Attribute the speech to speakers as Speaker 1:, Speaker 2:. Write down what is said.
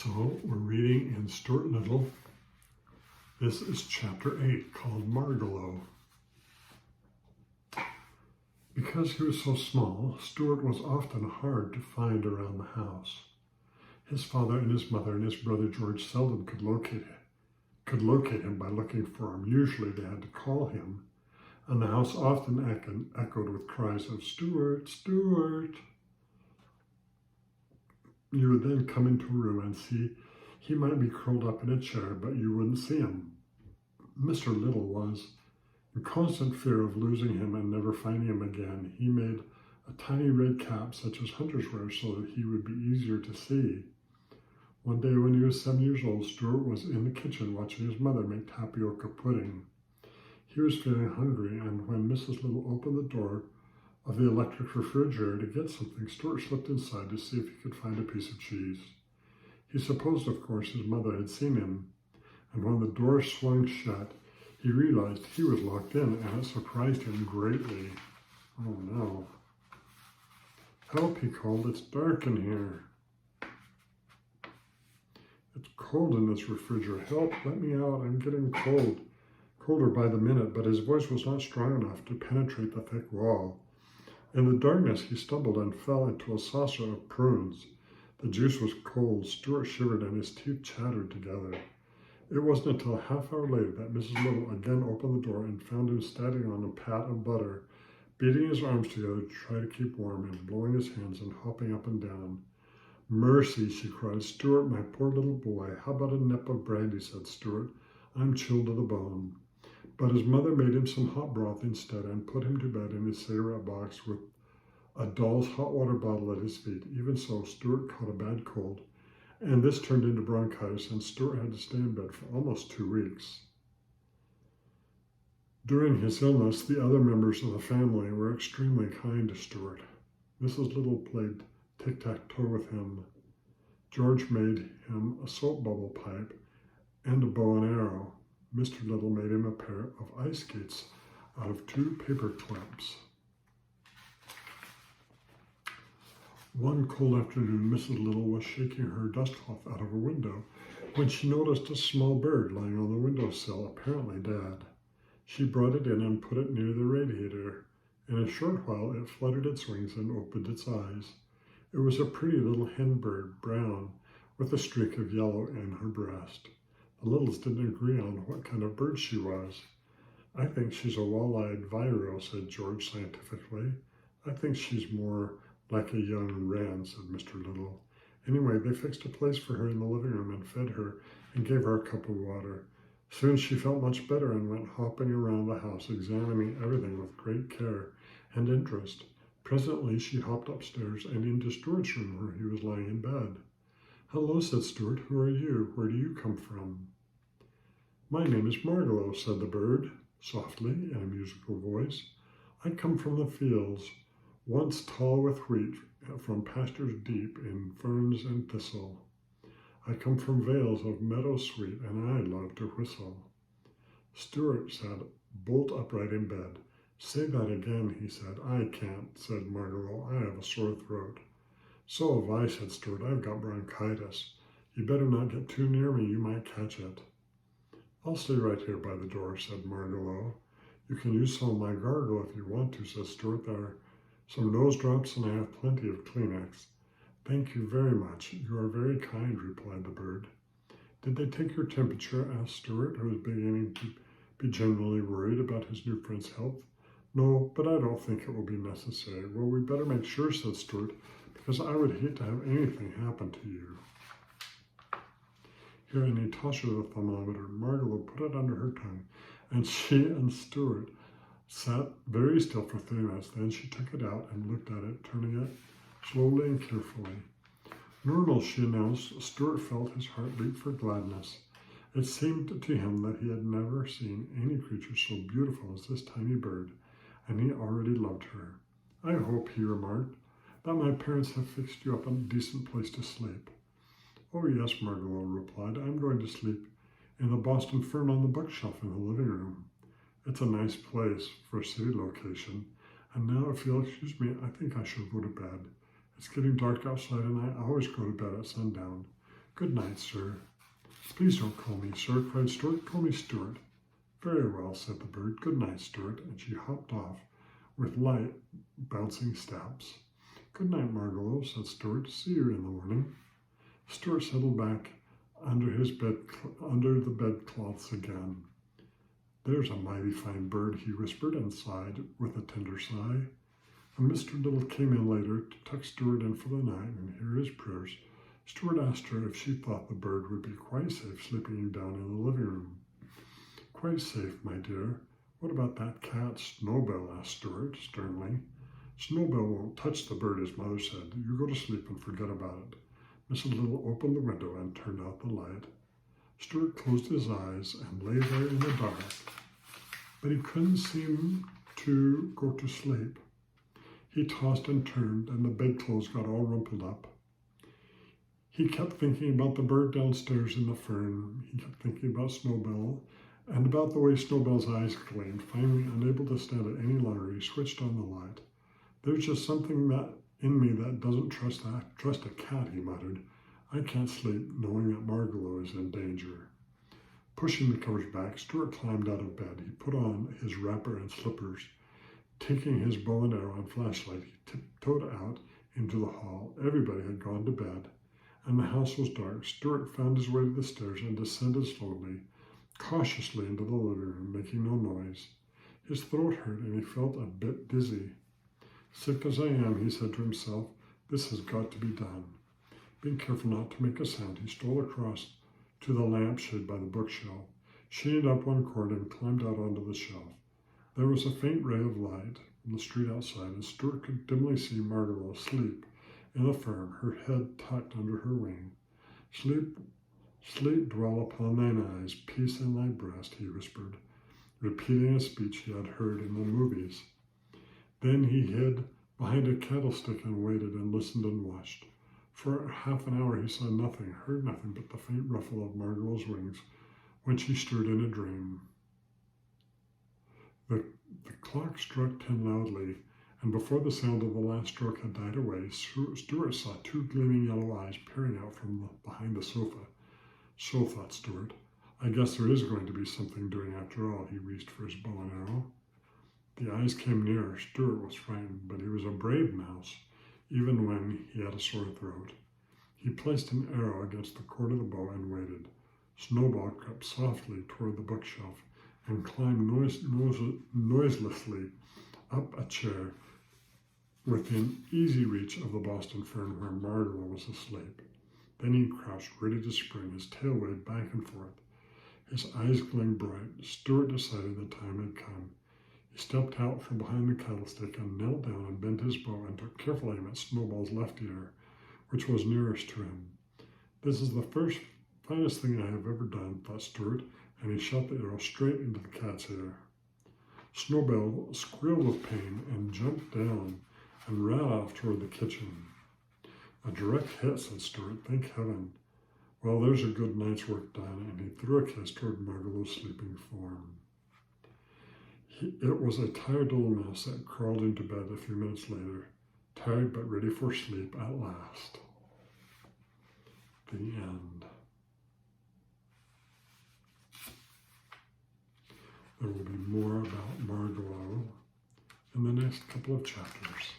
Speaker 1: So we're reading in Stewart Little. This is chapter 8 called Margalo. Because he was so small, Stewart was often hard to find around the house. His father and his mother and his brother George seldom could locate him by looking for him. Usually they had to call him, and the house often echoed with cries of "Stewart, Stewart." You would then come into a room and see he might be curled up in a chair, but you wouldn't see him. Mr. Little was in constant fear of losing him and never finding him again. He made a tiny red cap such as hunters wear so that he would be easier to see. One day when he was 7 years old, Stewart was in the kitchen watching his mother make tapioca pudding. He was feeling hungry, and when Mrs. Little opened the door of the electric refrigerator to get something, Stewart slipped inside to see if he could find a piece of cheese. He supposed, of course, his mother had seen him, and when the door swung shut, he realized he was locked in, and it surprised him greatly. Oh no. "Help," he called, "it's dark in here. It's cold in this refrigerator. Help, let me out, I'm getting cold." Colder by the minute, but his voice was not strong enough to penetrate the thick wall. In the darkness, he stumbled and fell into a saucer of prunes. The juice was cold. Stewart shivered and his teeth chattered together. It wasn't until a half hour later that Mrs. Little again opened the door and found him standing on a pat of butter, beating his arms together to try to keep warm and blowing his hands and hopping up and down. "Mercy," she cried. "Stewart, my poor little boy. How about a nip of brandy?" said Stewart. "I'm chilled to the bone." But his mother made him some hot broth instead and put him to bed in his cigarette box with a doll's hot water bottle at his feet. Even so, Stewart caught a bad cold, and this turned into bronchitis, and Stewart had to stay in bed for almost 2 weeks. During his illness, the other members of the family were extremely kind to Stewart. Mrs. Little played tic-tac-toe with him. George made him a soap bubble pipe and a bow and arrow. Mr. Little made him a pair of ice skates out of 2 paper clips. One cold afternoon, Mrs. Little was shaking her dustcloth out of her window when she noticed a small bird lying on the windowsill, apparently dead. She brought it in and put it near the radiator. In a short while, it fluttered its wings and opened its eyes. It was a pretty little hen bird, brown, with a streak of yellow in her breast. The Littles didn't agree on what kind of bird she was. "I think she's a wall-eyed vireo," said George scientifically. "I think she's more like a young wren," said Mr. Little. Anyway, they fixed a place for her in the living room and fed her and gave her a cup of water. Soon she felt much better and went hopping around the house, examining everything with great care and interest. Presently, she hopped upstairs and into Stewart's room where he was lying in bed. "Hello," said Stewart. "Who are you? Where do you come from?" "My name is Margalo," said the bird, softly, in a musical voice. "I come from the fields, once tall with wheat, from pastures deep in ferns and thistle. I come from vales of meadow sweet, and I love to whistle." Stewart sat bolt upright in bed. "Say that again," he said. "I can't," said Margalo. "I have a sore throat." "So have I," said Stewart. "I've got bronchitis. You better not get too near me. You might catch it." "I'll stay right here by the door," said Margalo. "You can use some of my gargle if you want to," said Stewart. "There are some nose drops, and I have plenty of Kleenex." "Thank you very much. You are very kind," replied the bird. "Did they take your temperature?" asked Stewart, who was beginning to be genuinely worried about his new friend's health. "No, but I don't think it will be necessary." "Well, we better make sure," said Stewart, "because I would hate to have anything happen to you." Here, and he tossed her the thermometer. Margalo put it under her tongue, and she and Stewart sat very still for 3 minutes. Then she took it out and looked at it, turning it slowly and carefully. "Normal," she announced. Stewart felt his heart beat for gladness. It seemed to him that he had never seen any creature so beautiful as this tiny bird, and he already loved her. "I hope," he remarked, "that my parents have fixed you up a decent place to sleep." "Oh, yes," Margalo replied. "I'm going to sleep in the Boston fern on the bookshelf in the living room. It's a nice place for a city location. And now, if you'll excuse me, I think I shall go to bed. It's getting dark outside, and I always go to bed at sundown. Good night, sir. Please don't call me sir, cried Stewart. Call me Stewart. Very well, said the bird. Good night, Stewart. And she hopped off with light, bouncing steps. Good night, Margalo, said Stewart. See you in the morning. Stewart settled back under the bedclothes again. There's a mighty fine bird, he whispered and sighed with a tender sigh. When Mr. Little came in later to tuck Stewart in for the night and hear his prayers, Stewart asked her if she thought the bird would be quite safe sleeping down in the living room. Quite safe, my dear. What about that cat, Snowbell? Asked Stewart sternly. Snowbell won't touch the bird, his mother said. You go to sleep and forget about it. Mrs. Little opened the window and turned out the light. Stewart closed his eyes and lay there in the dark, but he couldn't seem to go to sleep. He tossed and turned, and the bedclothes got all rumpled up. He kept thinking about the bird downstairs in the fern. He kept thinking about Snowbell and about the way Snowbell's eyes gleamed. Finally, unable to stand it any longer, he switched on the light. There's just something that in me that doesn't trust a cat, he muttered. I can't sleep knowing that Margalo is in danger. Pushing the covers back, Stewart climbed out of bed. He put on his wrapper and slippers. Taking his bow and arrow and flashlight, he tiptoed out into the hall. Everybody had gone to bed, and the house was dark. Stewart found his way to the stairs and descended slowly, cautiously into the living room, making no noise. His throat hurt, and he felt a bit dizzy. Sick as I am, he said to himself, this has got to be done. Being careful not to make a sound, he stole across to the lampshade by the bookshelf, chained up one cord, and climbed out onto the shelf. There was a faint ray of light from the street outside, and Stewart could dimly see Margalo asleep in the fern, her head tucked under her wing. Sleep dwell upon thine eyes, peace in thy breast, he whispered, repeating a speech he had heard in the movies. Then he hid behind a candlestick and waited and listened and watched. For half an hour he saw nothing, heard nothing but the faint ruffle of Margalo's wings when she stirred in a dream. The clock struck 10 loudly, and before the sound of the last stroke had died away, Stewart saw two gleaming yellow eyes peering out from behind the sofa. So thought Stewart, I guess there is going to be something doing after all. He reached for his bow and arrow. The eyes came nearer. Stewart was frightened, but he was a brave mouse, even when he had a sore throat. He placed an arrow against the cord of the bow and waited. Snowball crept softly toward the bookshelf and climbed noiselessly up a chair within easy reach of the Boston fern where Margalo was asleep. Then he crouched, ready to spring, his tail waved back and forth. His eyes gleamed bright. Stewart decided the time had come. He stepped out from behind the candlestick and knelt down and bent his bow and took careful aim at Snowball's left ear, which was nearest to him. This is the finest thing I have ever done, thought Stewart, and he shot the arrow straight into the cat's ear. Snowball squealed with pain and jumped down and ran off toward the kitchen. A direct hit, said Stewart. Thank heaven. Well, there's a good night's work done, and he threw a kiss toward Margalo's sleeping form. It was a tired little mouse that crawled into bed a few minutes later, tired but ready for sleep at last. The end. There will be more about Margalo in the next couple of chapters.